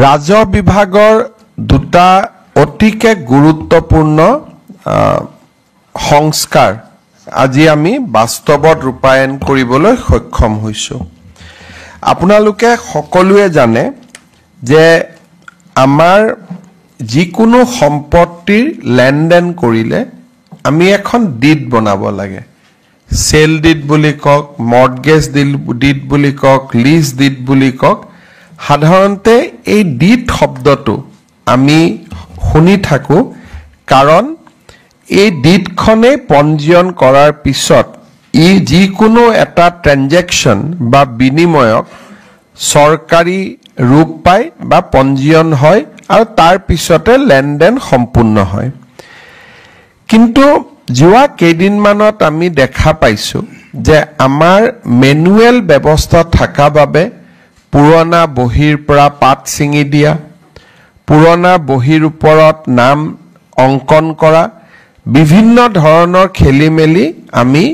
ৰাজহ বিভাগৰ দুটা অতিকে গুৰুত্বপূৰ্ণ সংস্কাৰ আজি আমি বাস্তৱত ৰূপায়ণ কৰিবলৈ সক্ষম হৈছো আপোনালোকে সকলোৱে জানে যে আমাৰ যিকোনো সম্পত্তিৰ লেনদেন কৰিলে আমি এখন ডিড বনাব লাগে সেল ডিড বুলি কক মৰ্টগেজ ডিড বুলি কক লিজ ডিড বুলি কক সাধাৰণতে এই ডিড শব্দটো আমি শুনি থাকো কাৰণ এই ডিডখনে পঞ্জীয়ন কৰাৰ পিছত ই যিকোনো এটা ট্ৰানজেকচন বা বিনিময়ক সৰকাৰী ৰূপ পায় বা পঞ্জীয়ন হয় আৰু তাৰ পিছতে লেনদেন সম্পূৰ্ণ হয় কিন্তু যোৱা কেইদিনমানত আমি দেখা পাইছো যে আমাৰ মেনুৱেল ব্যৱস্থা থকা বাবে পুৰণা বহিৰ পৰা পাত ছিঙি দিয়া পুৰণা বহিৰ ওপৰত নাম অংকন কৰা বিভিন্ন ধৰণৰ খেলিমেলি আমি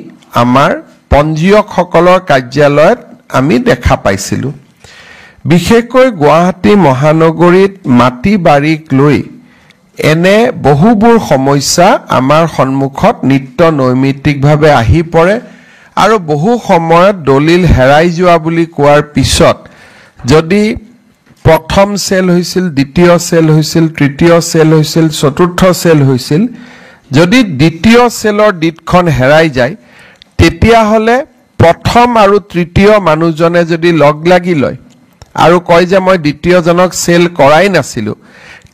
আমাৰ পঞ্জীয়কসকলৰ কাৰ্যালয়ত আমি দেখা পাইছিলো বিশেষকৈ গুৱাহাটী মহানগৰীত মাটি বাৰীক লৈ এনে বহুবোৰ সমস্যা আমাৰ সন্মুখত নিত্য নৈমিত্তিকভাৱে আহি পৰে আৰু বহু সময়ত দলিল হেৰাই যোৱা বুলি কোৱাৰ পিছত যদি প্ৰথম সেল হৈছিল দ্বিতীয় সেল হৈছিল তৃতীয় সেল হৈছিল চতুৰ্থ সেল হৈছিল যদি দ্বিতীয় সেলৰ ডিডখন হেৰাই যায় তেতিয়া হলে প্ৰথম আৰু তৃতীয় মানুহজনে যদি লগ লাগি লয় আৰু কয় যে মই দ্বিতীয় জনক সেল কৰাই নাছিলো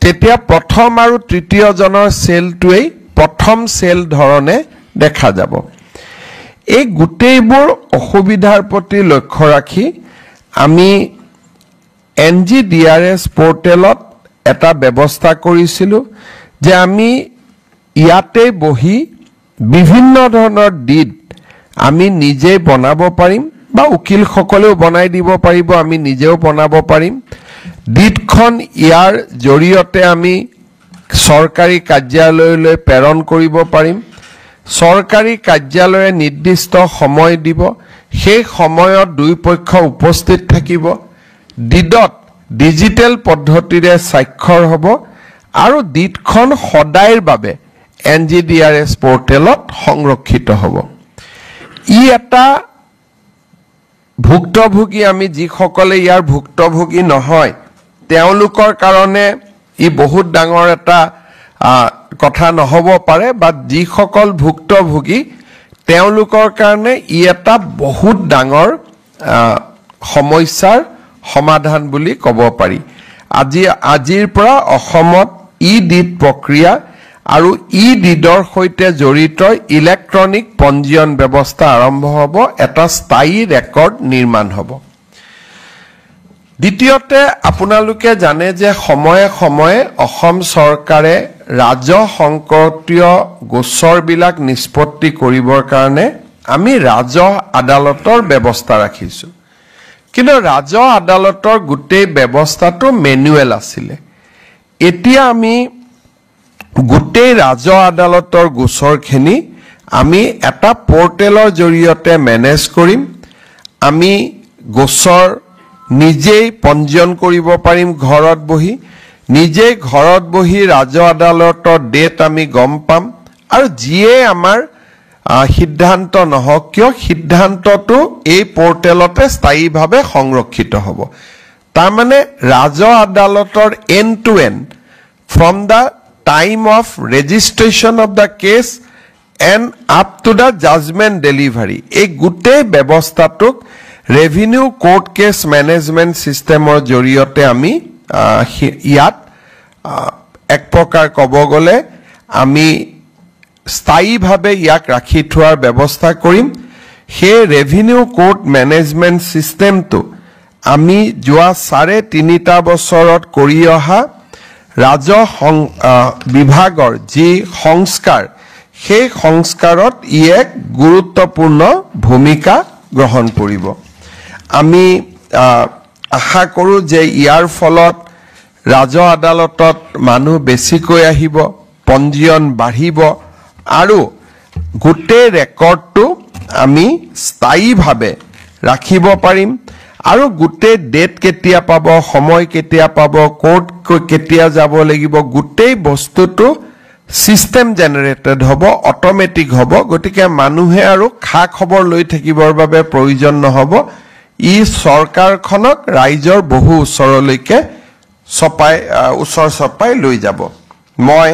তেতিয়া প্ৰথম আৰু তৃতীয় জনৰ সেলটোই প্ৰথম সেল ধৰণে দেখা যাব এই গুটেইবোৰ অসুবিধাৰ প্ৰতি লক্ষ্য ৰাখি আমি NGDRS পোৰ্টেলত এটা ব্যৱস্থা কৰিছিলো যে আমি ইয়াতে বহি বিভিন্ন ধৰণৰ ডিড আমি নিজে বনাব পাৰিম বা উকিল সকলেও বনাই দিব পাৰিব আমি নিজেও বনাব পাৰিম ডিডখন ইয়াৰ জৰিয়তে আমি সৰকাৰী কাৰ্যালয়লৈ প্ৰেৰণ কৰিব পাৰিম সৰকাৰী কাৰ্যালয়ে নিৰ্দিষ্ট সময় দিব সেই সময়ত দুই পক্ষ উপস্থিত থাকিব ডিডত ডিজিটেল পদ্ধতিৰে স্বাক্ষৰ হ'ব আৰু ডিডখন সদায়ৰ বাবে NGDRS পোৰ্টেলত সংৰক্ষিত হ'ব ই এটা ভুক্তভোগী আমি যিসকলে ইয়াৰ ভুক্তভোগী নহয় তেওঁলোকৰ কাৰণে ই বহুত ডাঙৰ এটা কথা নহব পাৰে বা যিসকল ভুক্তভোগী তেওঁলোকৰ কাৰণে ই এটা বহুত ডাঙৰ সমস্যাৰ সমাধান বুলি ক'ব পাৰি আজিৰ পৰা অসমত ই ডিড প্ৰক্ৰিয়া আৰু ই ডিডৰ সৈতে জড়িত ইলেক্ট্ৰনিক পঞ্জীয়ন ব্যৱস্থা আৰম্ভ হ'ব এটা স্থায়ী ৰেকৰ্ড নিৰ্মাণ হ'ব দ্বিতীয়তে আপোনালোকে জানে যে সময়ে সময়ে অসম চৰকাৰে ৰাজহ সংক্ৰান্তীয় গোচৰবিলাক নিষ্পত্তি কৰিবৰ কাৰণে আমি ৰাজহ আদালতৰ ব্যৱস্থা ৰাখিছো কিন্তু ৰাজহ আদালতৰ গোটেই ব্যৱস্থাটো মেনুৱেল আছিল এতিয়া আমি গোটেই ৰাজহ আদালতৰ গোচৰখিনি আমি এটা পোৰ্টেলৰ জৰিয়তে মেনেজ কৰিম আমি গোচৰ নিজেই পঞ্জীয়ন কৰিব পাৰিম ঘৰত বহি নিজেই ঘৰত বহি ৰাজহ আদালতৰ ডেট আমি গম পাম আৰু যিয়ে আমাৰ সিদ্ধান্ত নহওক কিয় সিদ্ধান্তটো এই পোৰ্টেলতে স্থায়ীভাৱে সংৰক্ষিত হ'ব তাৰ মানে ৰাজহ আদালতৰ end to end from the time of registration of the case and up to the judgment delivery এই গুটেই ব্যৱস্থাটোক ৰেভিনিউ কোৰ্ট কেছ মেনেজমেন্ট সিস্টেমৰ জৰিয়তে আমি ইয়াত এক প্ৰকাৰ ক'ব গলে আমি স্থায়ীভাৱে ইয়াক ৰাখি থোৱাৰ ব্যৱস্থা কৰিম হে ৰেভিনিউ কোৰ্ট মেনেজমেন্ট সিস্টেমটো আমি যোৱা 3.5 বছৰত কৰি অহা ৰাজহ বিভাগৰ যি সংস্কাৰ সেই সংস্কাৰত ই এক গুৰুত্বপূৰ্ণ ভূমিকা গ্ৰহণ কৰিব আমি আশা কৰো যে ইয়াৰ ফলত ৰাজহ আদালতত মানুহ বেছিকৈ আহিব পঞ্জীয়ন বাঢ়িব আৰু গোটেই ৰেকৰ্ডটো আমি স্থায়ীভাৱে ৰাখিব পাৰিম আৰু গোটেই ডেট কেতিয়া পাব সময় কেতিয়া পাব কোড কেতিয়া যাব লাগিব গোটেই বস্তুটো সিস্টেম জেনাৰেটেড হ'ব অটোমেটিক হ'ব গতিকে মানুহে আৰু খা খবৰ লৈ থাকিবৰ বাবে প্ৰয়োজন নহব ই সৰকাৰখনক ৰাইজৰ বহু ওচৰলৈকে ওচৰ চপাই লৈ যাব মই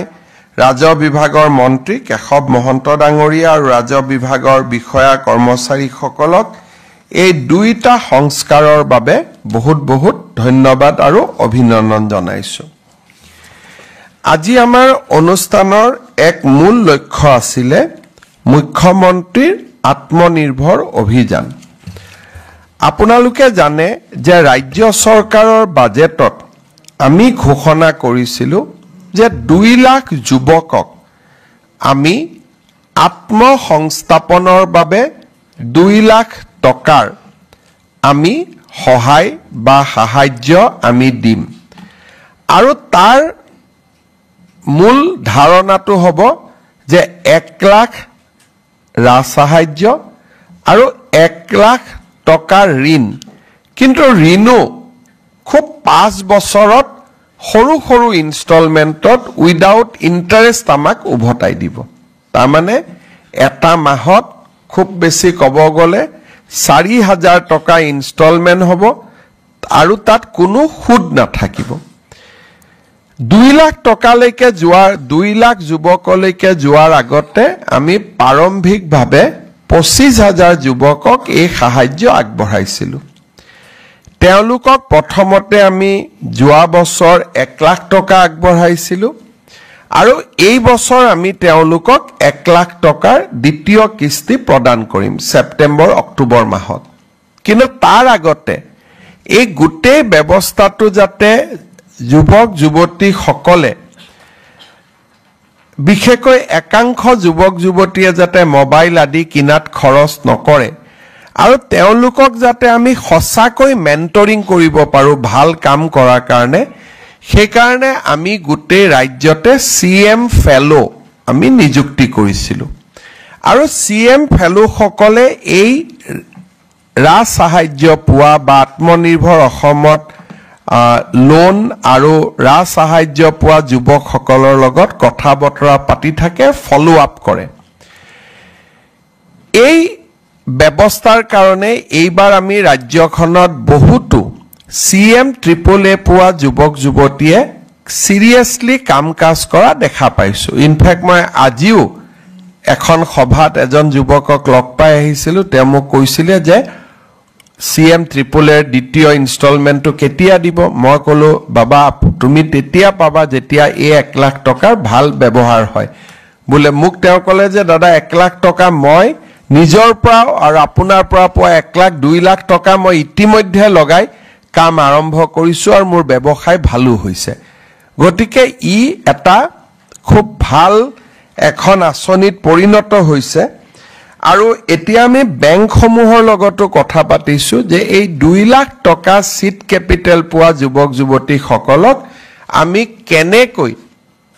ৰাজহ বিভাগৰ মন্ত্ৰী কেশৱ মহন্ত ডাঙৰীয়া আৰু ৰাজহ বিভাগৰ বিষয়া কৰ্মচাৰীসকলক এই দুইটা সংস্কাৰৰ বাবে বহুত বহুত ধন্যবাদ আৰু অভিনন্দন জনাইছো আজি আমাৰ অনুষ্ঠানৰ এক মূল লক্ষ্য আছিল মুখ্যমন্ত্ৰীৰ আত্মনিৰ্ভৰ অভিযান আপোনালোকে জানে যে ৰাজ্য চৰকাৰৰ বাজেটত আমি ঘোষণা কৰিছিলো যে 2 লাখ যুৱকক আমি আত্মসংস্থাপনৰ বাবে 2 লাখ টকাৰ আমি সহায় বা সাহায্য আমি দিম আৰু তাৰ মূল ধাৰণাটো হ'ব যে 1 লাখ ৰাজসাহায্য আৰু 1 লাখ টকাৰ ঋণ কিন্তু ঋণো খুব 5 বছৰত সৰু সৰু ইনষ্টলমেন্টত উইদাউট ইন্টাৰেষ্ট আমাক উভতাই দিব তাৰ মানে এটা মাহত খুব বেছি কব গলে 4000 টকা ইনষ্টলমেন্ট হ'ব আৰু তাত কোনো সুদ নাথাকিব 2 লাখ টকালৈকে যোৱাৰ 2 লাখ যুৱকলৈকে যোৱাৰ আগতে আমি প্ৰাৰম্ভিকভাৱে 25000 যুৱকক এই সাহায্য আগবঢ়াইছিলো তেওঁলোকক প্ৰথমতে আমি যোৱা বছৰ 1 লাখ টকা আগবঢ়াইছিলো আৰু এই বছৰ আমি তেওঁলোকক 1 লাখ টকাৰ দ্বিতীয় কিস্তি প্ৰদান কৰিম সেপ্টেম্বৰ অক্টোবৰ মাহত কিন্তু তাৰ আগতে এই গোটেই ব্যৱস্থাটো যাতে যুৱক যুৱতী সকলে বিশেষকৈ একাংশ যুৱক যুৱতীয়ে যাতে মোবাইল আদি কিনাত খৰচ নকৰে আৰু তেওঁলোকক যাতে আমি সঁচাকৈ মেন্টৰিং কৰিব পাৰো ভাল কাম কৰাৰ কাৰণে সেই কাৰণে আমি গোটেই ৰাজ্যতে সিএম ফেলো আমি নিযুক্তি কৰিছিলো আৰু সিএম ফেলো সকলে এই ৰাজ সাহায্য পোৱা বা আত্মনিৰ্ভৰ অসমত লোন আৰু ৰাজ সাহায্য পোৱা যুৱক সকলৰ লগত কথা বতৰা পাতি থাকে ফলো আপ কৰে এই ব্যৱস্থাৰ কাৰণে এইবাৰ আমি ৰাজ্যখনত বহুতো সিএম ট্ৰিপল এ পোৱা যুৱক যুৱতীয়ে সিৰিয়াসলি কাম কাজ কৰা দেখা পাইছো ইনফ্যাক্ট মই আজিও এখন সভাত এজন যুৱকক লগ পাই আহিছিল তেওঁ মোক কৈছিলে যে সিএম ট্ৰিপল এৰ দ্বিতীয় ইনষ্টলমেন্টটো কেতিয়া দিব মই কলো বাবা তুমি তেতিয়া পাবা যেতিয়া এই 1 লাখ টকাৰ ভাল ব্যৱহাৰ হয় বলে মোক তেওঁ কলে যে দাদা 1 লাখ টকা মই নিজৰ পৰা আৰু আপোনাৰ পৰা পোৱা 1 লাখ 2 লাখ টকা মই ইতিমধ্যে লগাই কাম আৰম্ভ কৰিছো আৰু মোৰ ব্যৱসায় ভালো হৈছে গতিকে ই এটা খুব ভাল এখন আঁচনিত পৰিণত হৈছে আৰু এতিয়া আমি বেংকসমূহৰ লগতো কথা পাতিছো যে এই 2 লাখ টকা সিট ক্যাপিটেল পোৱা যুৱক যুৱতী সকলক আমি কেনেকৈ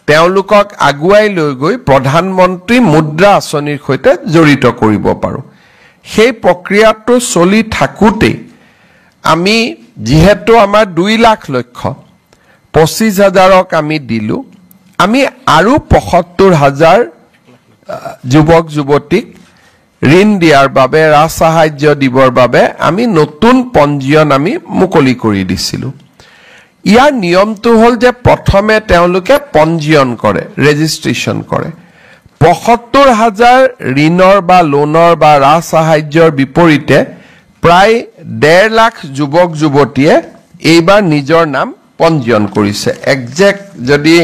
তেওঁলোকক আগুৱাই লৈ গৈ প্ৰধানমন্ত্ৰী মুদ্ৰা আঁচনিৰ সৈতে জড়িত কৰিব পাৰো সেই প্ৰক্ৰিয়াটো চলি থাকুতে আমি যেহেতু আমাৰ 2 লাখ লক্ষ্য 25000ক আমি দিলু আমি আৰু 75000 যুৱক যুৱতীক ঋণ দিয়াৰ বাবে ৰাজ সাহায্য দিবৰ বাবে আমি নতুন পঞ্জীয়ন আমি মুকলি কৰি দিছিলো ইয়াৰ নিয়মটো হল যে প্ৰথমে তেওঁলোকে পঞ্জীয়ন কৰে ৰেজিষ্ট্ৰেচন কৰে 75000 ঋণৰ বা লোনৰ বা ৰাজ সাহায্যৰ বিপৰীতে প্ৰায় 1.5 লাখ যুৱক যুৱতীয়ে এইবাৰ নিজৰ নাম পঞ্জীয়ন কৰিছে একজেক্ট যদি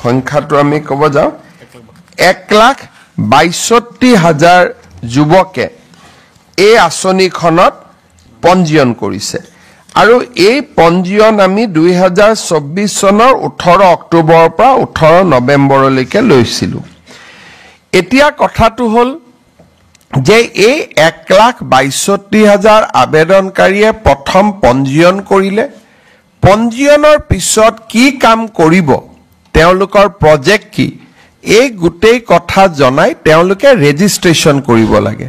সংখ্যাটো আমি ক'ব যাও 1,62,000 যুৱকে এই আঁচনিখনত পঞ্জীয়ন কৰিছে আৰু এই পঞ্জীয়ন আমি 2024 চনৰ 18 অক্টোবৰৰ পৰা 18 নৱেম্বৰলৈকে লৈছিলো এতিয়া কথাটো হল যে এই 1,62,000 আবেদনকাৰীয়ে প্ৰথম পঞ্জীয়ন কৰিলে পঞ্জীয়নৰ পিছত কি কাম কৰিব তেওঁলোকৰ প্ৰজেক্ট কি এই গোটেই কথা জনাই তেওঁলোকে ৰেজিষ্ট্ৰেচন কৰিব লাগে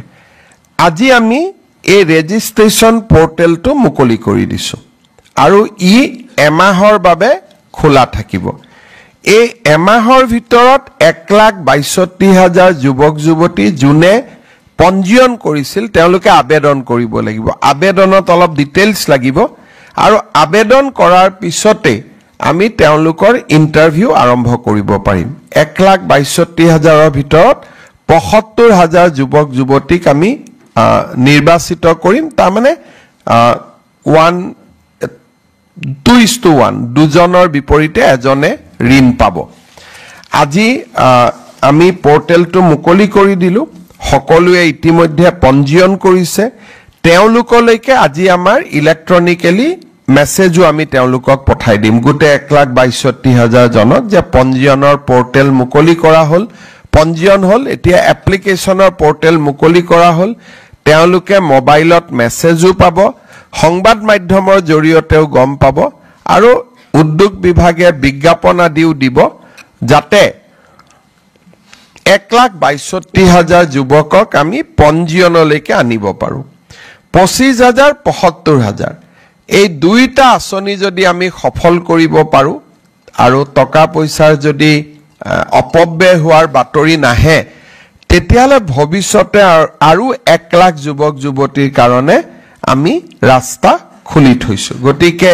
আজি আমি এই ৰেজিষ্ট্ৰেশ্যন পৰ্টেলটো মুকলি কৰি দিছোঁ আৰু ই এমাহৰ বাবে খোলা থাকিব এই এমাহৰ ভিতৰত 1,62,000 যুৱক যুৱতী যোনে পঞ্জীয়ন কৰিছিল তেওঁলোকে আবেদন কৰিব লাগিব আবেদনত অলপ ডিটেইলছ লাগিব আৰু আবেদন কৰাৰ পিছতে আমি তেওঁলোকৰ ইন্টাৰভিউ আৰম্ভ কৰিব পাৰিম 1,62,000ৰ ভিতৰত 75,000 যুৱক যুৱতীক আমি নিৰ্বাচিত কৰিম তাৰ মানে 2:1 দুজনৰ বিপৰীতে এজনে ঋণ পাব আজি আমি পৰ্টেলটো মুকলি কৰি দিলো সকলোৱে ইতিমধ্যে পঞ্জীয়ন কৰিছে তেওঁলোকলৈকে আজি আমাৰ ইলেক্ট্ৰনিক্যালি মেছেজও আমি তেওঁলোকক পঠাই দিম গুটে 1,62,000 জনক যে পঞ্জীয়নৰ পৰ্টেল মুকলি কৰা হ'ল পঞ্জীয়ন হ'ল এতিয়া এপ্লিকেশনৰ পৰ্টেল মুকলি কৰা হ'ল তেওঁলোকে মোবাইলত মেছেজও পাব সংবাদ মাধ্যমৰ জৰিয়তেও গম পাব আৰু উদ্যোগ বিভাগে বিজ্ঞাপন আদিও দিব যাতে 1,62,000 যুৱকক আমি পঞ্জীয়নলৈকে আনিব পাৰো 25,000 75,000 এই দুইটা আঁচনি যদি আমি সফল কৰিব পাৰো আৰু টকা পইচাৰ যদি অপব্যয় হোৱাৰ বাতৰি নাহে তেতিয়ালে ভৱিষ্যতে আৰু 1 লাখ যুৱক যুৱতীৰ কাৰণে আমি ৰাস্তা খুলি থৈছো গতিকে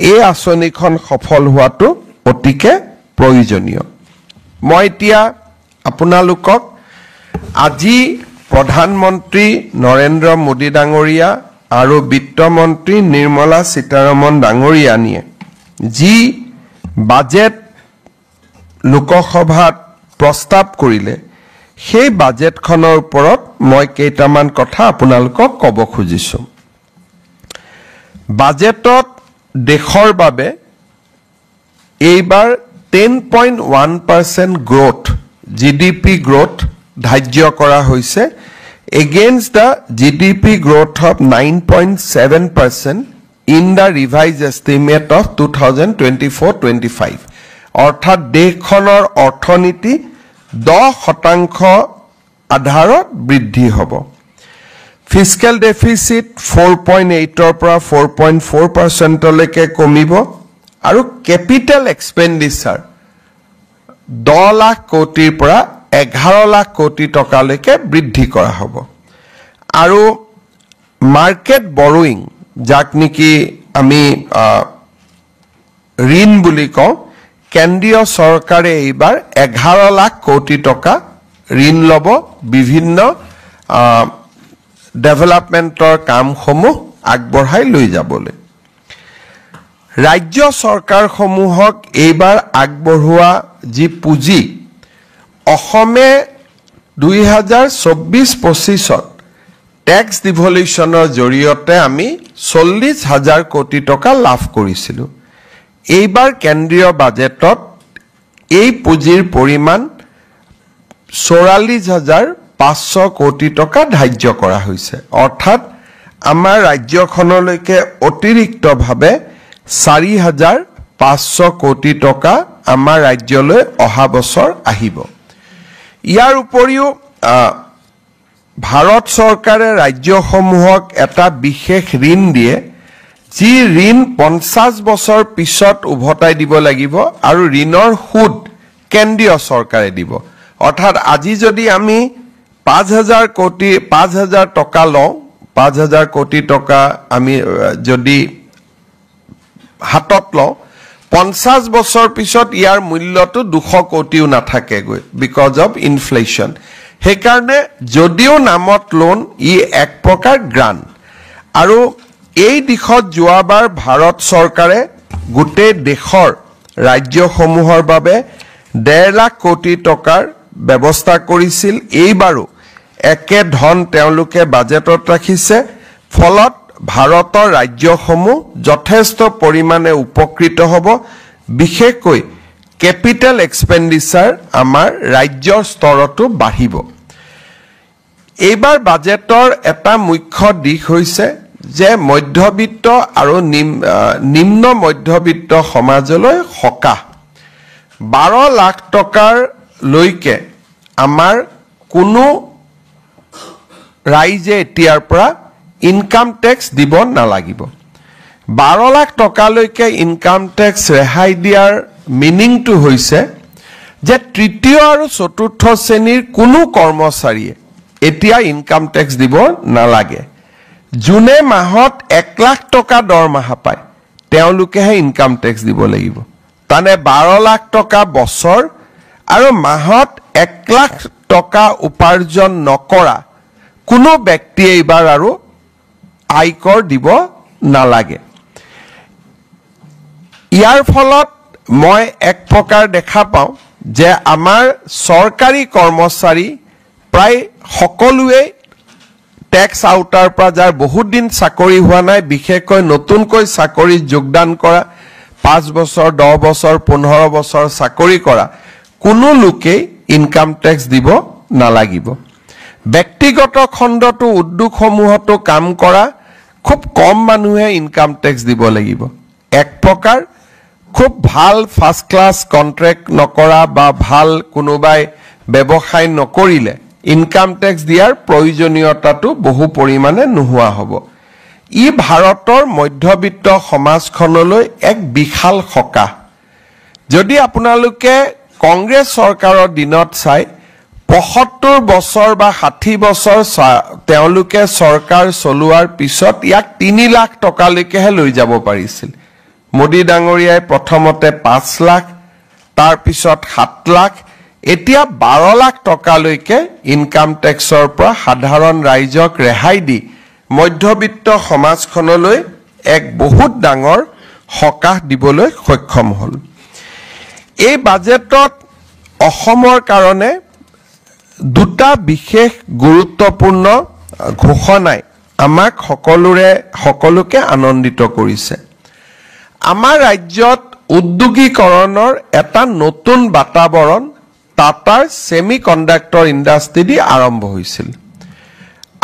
এই আঁচনিখন সফল হোৱাটো অতিকে প্ৰয়োজনীয় মই এতিয়া আপোনালোকক আজি প্ৰধানমন্ত্ৰী নৰেন্দ্ৰ মোদী ডাঙৰীয়া আৰু বিত্তমন্ত্ৰী নিৰ্মলা সীতাৰমণ ডাঙৰীয়ানিয়ে যি বাজেট লোকসভাত প্ৰস্তাৱ কৰিলে সেই বাজেটখনৰ ওপৰত মই কেইটামান কথা আপোনালোকক ক'ব খুজিছো বাজেটত দেশৰ বাবে এইবাৰ 10.1% গ্ৰোথ জিডিপি গ্ৰোথ ধাৰ্য কৰা হৈছে against the GDP growth of 9.7% in the revised estimate of 2024-25 অৰ্থাৎ দেশখনৰ অৰ্থনীতি 10% আধাৰত বৃদ্ধি হ'ব ফিস্কেল ডেফিসিট 4.8 ৰ পৰা 4.4% লৈকে কমিব আৰু ক্যাপিটাল এক্সপেন্ডিচাৰ 10 লাখ কোটিৰ পৰা 11 লাখ কোটি টকা লৈকে বৃদ্ধি কৰা হ'ব আৰু মাৰ্কেট বৰোইং যাক নেকি আমি ঋণ বুলি কওঁ কেন্দ্ৰীয় চৰকাৰে এইবাৰ 11 লাখ কোটি টকা ঋণ ল'ব বিভিন্ন ডেভেলপমেন্টৰ কামসমূহ আগবঢ়াই লৈ যাবলৈ ৰাজ্য চৰকাৰসমূহক এইবাৰ আগবঢ়োৱা যি পুঁজি অসমে 2024-25ত ট্যাক্স ডিভলিউশনৰ জৰিয়তে আমি 40,000 কোটি টকা লাভ কৰিছিলো এইবাৰ কেন্দ্ৰীয় বাজেটত এই পুঁজিৰ পৰিমাণ 44,500 কোটি টকা ধাৰ্য কৰা হৈছে অৰ্থাৎ আমাৰ ৰাজ্যখনলৈকে অতিৰিক্তভাৱে 4,500 কোটি টকা আমাৰ ৰাজ্যলৈ অহা বছৰ আহিব ইয়াৰ উপৰিও ভাৰত চৰকাৰে ৰাজ্যসমূহক এটা বিশেষ ঋণ দিয়ে যি ঋণ 50 বছৰ পিছত উভতাই দিব লাগিব আৰু ঋণৰ সুদ কেন্দ্ৰীয় চৰকাৰে দিব অৰ্থাৎ আজি যদি আমি 5,000 টকা লওঁ 5,000 কোটি টকা আমি যদি হাতত লওঁ 50 বছৰ পিছত ইয়াৰ মূল্যটো 200 কোটিও নাথাকে গৈ বিকজ অফ ইনফ্লেশন হে কাৰণে যদিও নামত লোন ই এক প্ৰকাৰ গ্ৰান্ট আৰু এই দিশত যোৱাবাৰ ভাৰত চৰকাৰে গুটে দেশৰ ৰাজ্যসমূহৰ বাবে 1.5 লাখ কোটি টকাৰ ব্যৱস্থা কৰিছিল এইবাৰো একে ধন তেওঁলোকে বাজেটত ৰাখিছে ফলত ভাৰতৰ ৰাজ্যসমূহ যথেষ্ট পৰিমাণে উপকৃত হ'ব বিশেষকৈ ক্যাপিটাল এক্সপেন্ডিচাৰ আমাৰ ৰাজ্যৰ স্তৰতো বাঢ়িব এইবাৰ বাজেটৰ এটা মুখ্য দিশ হৈছে যে মধ্যবিত্ত আৰু নিম্ন মধ্যবিত্ত সমাজলৈ সকাহ 12 লাখ টকাৰ লৈকে আমাৰ কোনো ৰাইজে এতিয়াৰ পৰা ইনকাম টেক্স দিব নালাগিব 12 লাখ টকালৈকে ইনকাম টেক্স ৰেহাই দিয়াৰ মিনিংটো হৈছে যে তৃতীয় আৰু চতুৰ্থ শ্ৰেণীৰ কোনো কৰ্মচাৰীয়ে এতিয়া ইনকাম টেক্স দিব নালাগে জুনে মাহত 1 লাখ টকা দৰমহা পায় তেওঁলোকেহে ইনকাম টেক্স দিব লাগিব তানে 12 লাখ টকা বছৰ আৰু মাহত 1 লাখ টকা উপাৰ্জন নকৰা কোনো ব্যক্তি এইবাৰ আৰু আয়কৰ দিব নালাগে ইয়াৰ ফলত মই এক প্ৰকাৰ দেখা পাওঁ যে আমাৰ সৰকাৰি কৰ্মচাৰী প্ৰায় সকলোৱে ট্যাক্স আউটাৰ পৰা যাৰ বহুত দিন চাকৰি হোৱা নাই বিশেষকৈ নতুনকৈ চাকৰি যোগদান কৰা 5 বছৰ 10 বছৰ 15 বছৰ চাকৰি কৰা কোনো লোকে ইনকাম টেক্স দিব নালাগিব ব্যক্তিগত খণ্ডটো উদ্যোগসমূহতো কাম কৰা খুব কম মানুহে ইনকাম টেক্স দিব লাগিব এক প্ৰকাৰ খুব ভাল ফাৰ্স্ট ক্লাস কন্ট্ৰাক্ট নকৰা বা ভাল কোনোবাই ব্যৱসায় নকৰিলে ইনকাম টেক্স দিয়াৰ প্ৰয়োজনীয়তাটো বহু পৰিমাণে নোহোৱা হ'ব ই ভাৰতৰ মধ্যবিত্ত সমাজখনলৈ এক বিশাল সকাহ যদি আপোনালোকে কংগ্ৰেছ চৰকাৰৰ দিনত চাই 75 বছৰ বা 60 বছৰ তেওঁলোকে চৰকাৰ চলোৱাৰ পিছত ইয়াক 3 লাখ টকালৈকেহে লৈ যাব পাৰিছিল মোদী ডাঙৰীয়াই প্ৰথমতে 5 লাখ তাৰ পিছত 7 লাখ এতিয়া 12 লাখ টকালৈকে ইনকাম টেক্সৰ পৰা সাধাৰণ ৰাইজক ৰেহাই দি মধ্যবিত্ত সমাজখনলৈ এক বহুত ডাঙৰ সকাহ দিবলৈ সক্ষম হ'ল এই বাজেটত অসমৰ কাৰণে দুটা বিশেষ গুৰুত্বপূৰ্ণ ঘোষণাই আমাক সকলোকে আনন্দিত কৰিছে আমাৰ ৰাজ্যত উদ্যোগীকৰণৰ এটা নতুন বাতাবৰণ টাটাৰ সেমিকন্ডাক্টৰ ইণ্ডাষ্ট্ৰি দি আৰম্ভ হৈছিল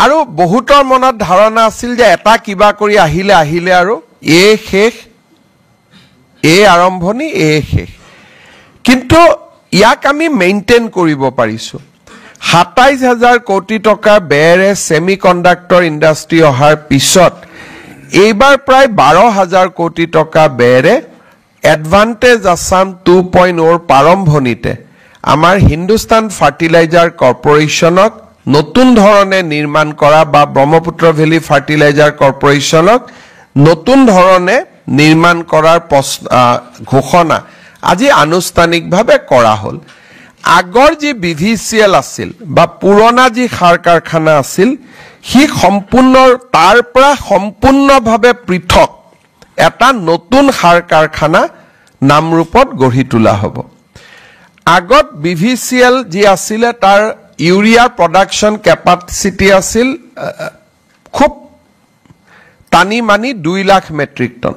আৰু বহুতৰ মনত ধাৰণা আছিল যে এটা কিবা কৰি আহিলে আৰু এই শেষ এই আৰম্ভণি এই শেষ কিন্তু ইয়াক আমি মেইনটেইন কৰিব পাৰিছো 27000 কোটি টকা বেৰে সেমিকন্ডাক্টৰ ইণ্ডাষ্ট্ৰি অহাৰ পিছত এইবাৰ প্ৰায় 12000 কোটি টকা বেৰে এডভান্টেজ আসাম 2.0 প্ৰাৰম্ভণিতে আমাৰ হিন্দুস্তান ফাৰ্টিলাইজাৰ কৰ্পোৰেচনক নতুন ধৰণে নিৰ্মাণ কৰা বা ব্ৰহ্মপুত্ৰ ভেলী ফাৰ্টিলাইজাৰ কৰ্পোৰেচনক নতুন ধৰণে নিৰ্মাণ কৰাৰ ঘোষণা আজি আনুষ্ঠানিকভাৱে কৰা হ'ল আগৰ যি বিভিচিএল আছিল বা পুৰণা যি সাৰ কাৰখানা আছিল হি সম্পূৰ্ণ তাৰ পৰা সম্পূৰ্ণভাৱে পৃথক এটা নতুন সাৰ কাৰখানা নামৰূপত গঢ়ি তোলা হ'ব আগত বিভিচিএল যি আছিল তাৰ ইউৰিয়া প্ৰডাকশন ক্যাপাসিটি আছিল খুব টানি মানি 2 লাখ মেট্ৰিক টন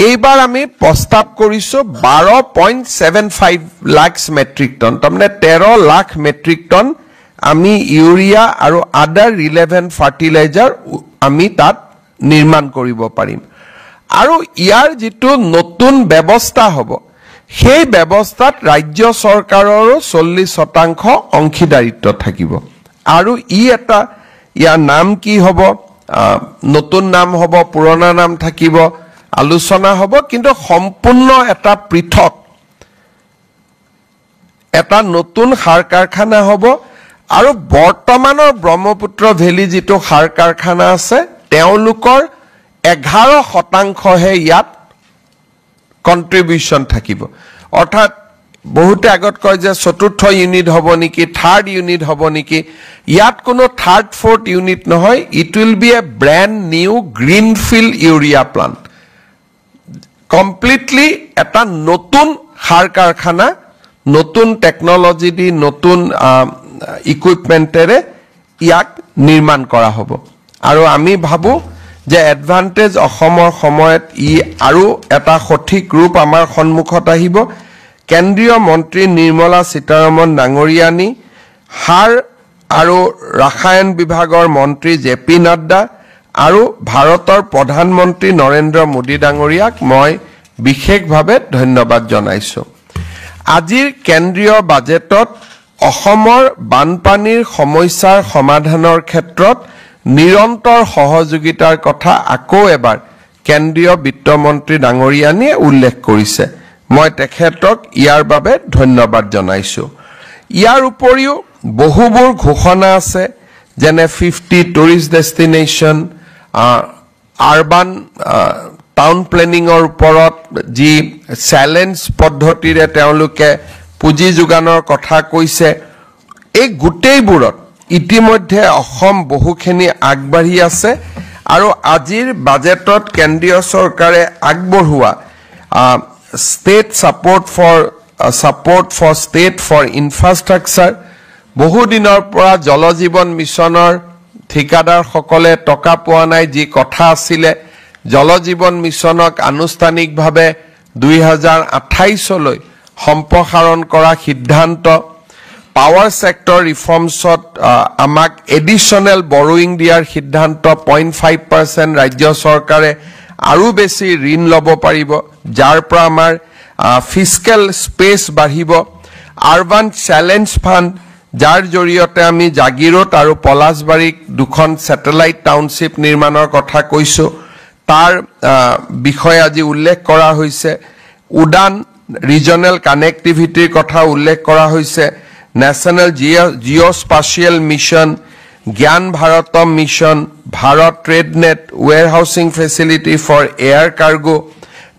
এইবাৰ আমি প্ৰস্তাৱ কৰিছো 12.75 লাখ মেট্ৰিক টন তাৰমানে 13 লাখ মেট্ৰিক টন আমি ইউৰিয়া আৰু আদাৰ ৰিলেভেন্ট ফাৰ্টিলাইজাৰ আমি তাত নিৰ্মাণ কৰিব পাৰিম আৰু ইয়াৰ যেটো নতুন ব্যৱস্থা হ'ব সেই ব্যৱস্থাত ৰাজ্য চৰকাৰৰো 40% অংশীদাৰিত্ব থাকিব আৰু ই এটা ইয়াৰ নাম কি হ'ব নতুন নাম হ'ব পুৰণা নাম থাকিব আলোচনা হ'ব কিন্তু সম্পূৰ্ণ এটা পৃথক এটা নতুন সাৰ কাৰখানা হ'ব আৰু বৰ্তমানৰ ব্ৰহ্মপুত্ৰ ভেলী যেটো সাৰ কাৰখানা আছে তেওঁলোকৰ 11% হে ইয়াত কন্ট্ৰিবিউশন থাকিব অৰ্থাৎ বহুতে আগত কয় যে চতুৰ্থ ইউনিট হ'ব নেকি থাৰ্ড ইউনিট হ'ব নেকি ইয়াত কোনো থাৰ্ড ফোৰ্থ ইউনিট নহয় it will be a brand new greenfield urea plant completely এটা নতুন সাৰ কাৰখানা নতুন টেকনলজি দি নতুন ইকুইপমেন্টেৰে ইয়াক নিৰ্মাণ কৰা হ'ব আৰু আমি ভাবো যে এডভান্টেজ অসমৰ সময়ত ই আৰু এটা সঠিক ৰূপ আমাৰ সন্মুখত আহিব কেন্দ্ৰীয় মন্ত্ৰী নিৰ্মলা সীতাৰমণ ডাঙৰীয়ানী সাৰ আৰু ৰাসায়ন বিভাগৰ মন্ত্ৰী জেপি নাড্ডা আৰু ভাৰতৰ প্ৰধানমন্ত্ৰী নৰেন্দ্ৰ মোদী ডাঙৰীয়াক মই বিশেষভাৱে ধন্যবাদ জনাইছো আজিৰ কেন্দ্ৰীয় বাজেটত অসমৰ বানপানীৰ সমস্যাৰ সমাধানৰ ক্ষেত্ৰত নিৰন্তৰ সহযোগিতাৰ কথা আকৌ এবাৰ কেন্দ্ৰীয় বিত্তমন্ত্ৰী ডাঙৰীয়ানীয়ে উল্লেখ কৰিছে মই তেখেতক ইয়াৰ বাবে ধন্যবাদ জনাইছো ইয়াৰ উপৰিও বহুবোৰ ঘোষণা আছে যেনে 50 টুৰিষ্ট ডেষ্টিনেশ্যন আৰবান টাউন প্লেনিংৰ ওপৰত যি চ্যালেঞ্জ পদ্ধতিৰে তেওঁলোকে পুঁজি যোগানৰ কথা কৈছে এই গোটেইবোৰত ইতিমধ্যে অসম বহুখিনি আগবাঢ়ি আছে আৰু আজিৰ বাজেটত কেন্দ্ৰীয় চৰকাৰে আগবঢ়োৱা state support for state for infrastructure বহু দিনৰ পৰা জল জীৱন মিছনৰ ঠিকাদাৰ সকলে টকা পোৱা নাই যি কথা আছিলে জল জীৱন মিছনক আনুষ্ঠানিকভাৱে 2028 লৈ সম্প্ৰসাৰণ কৰা সিদ্ধান্ত পাৱাৰ সেক্টৰ ৰিফৰ্মছত আমাক এডিশনাল বৰোইং দিয়াৰ সিদ্ধান্ত 0.5% ৰাজ্য চৰকাৰে আৰু বেছি ঋণ ল'ব পাৰিব যাৰ পৰা আমাৰ ফিস্কেল স্পেস বাঢ়িব আৰবান চ্যালেঞ্জ ফান্ড যাৰ জৰিয়তে আমি জাগিৰোড আৰু পলাশবাৰীক দুখন স্যাটেলাইট টাউনশিপ নিৰ্মাণৰ কথা কৈছো তাৰ বিষয় আজি উল্লেখ কৰা হৈছে উডান ৰিজনাল কানেক্টিভিটিৰ কথা উল্লেখ কৰা হৈছে national geospatial mission Gyan Bharatam mission Bharat trade net warehousing facility for air cargo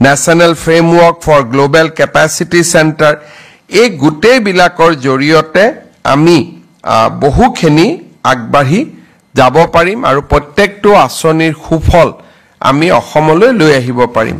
national framework for global capacity centre এই গোটেই বিলাকৰ জৰিয়তে আমি বহুখিনি আগবাঢ়ি যাব পাৰিম আৰু প্ৰত্যেকটো আঁচনিৰ সুফল আমি অসমলৈ লৈ আহিব পাৰিম